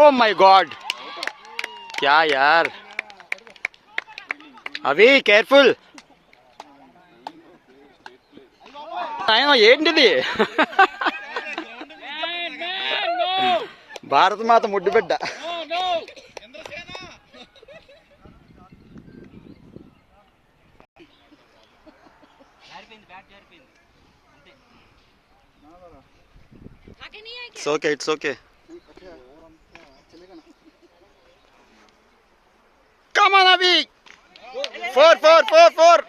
Oh my God, क्या यार. అవి కేర్ఫుల్. ఏంటిది? భారత మాత ముడ్డు బిడ్డ. It's okay, it's okay. Come on, Avi. 4.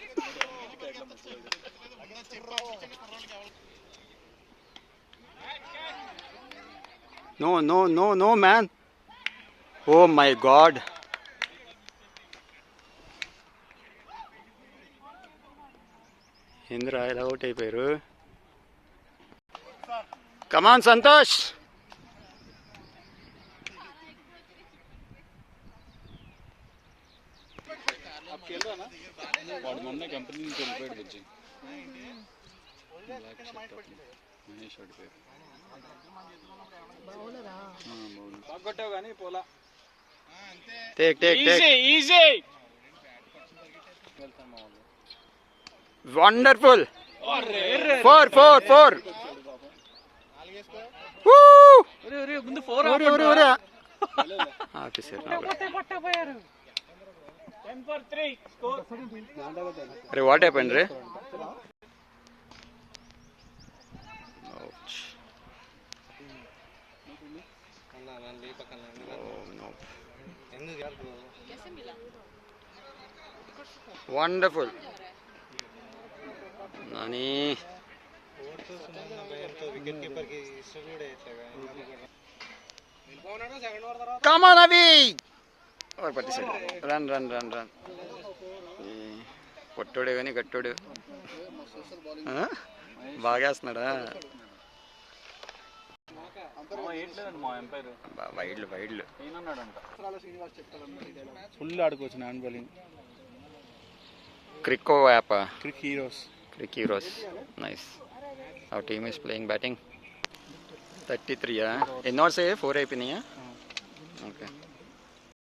No, man. Oh my God. Indra, ఇలా అవుట్ అయిపోయారు. Come on, Santosh. వాడు మొన్న కంపెనీ నుంచి వెళ్ళిపోయాడు బుజ్జి. మహేష్ వాడి పేరు. కొట్టావు కానీ పోలా. Take. Easy. Wonderful. 4. Woo! ముందు 4 ఆఫీసర్. 10 for 3 score. అరే వాట్ హ్యాపెండ్ రే? Wonderful. Nani Come on, Avi. పట్టేసాడు. రన్. పొట్టోడే కానీ గట్టోడు. బాగేస్తున్నాడా? వైడ్లు ఫుల్ ఆడుకోవచ్చు. Non bowling. CricHeroes. Nice. Our team is playing batting. 33. ఎన్ని ఓవర్స్ అయ్యాయి? 4 అయిపోయినాయా? ఓకే.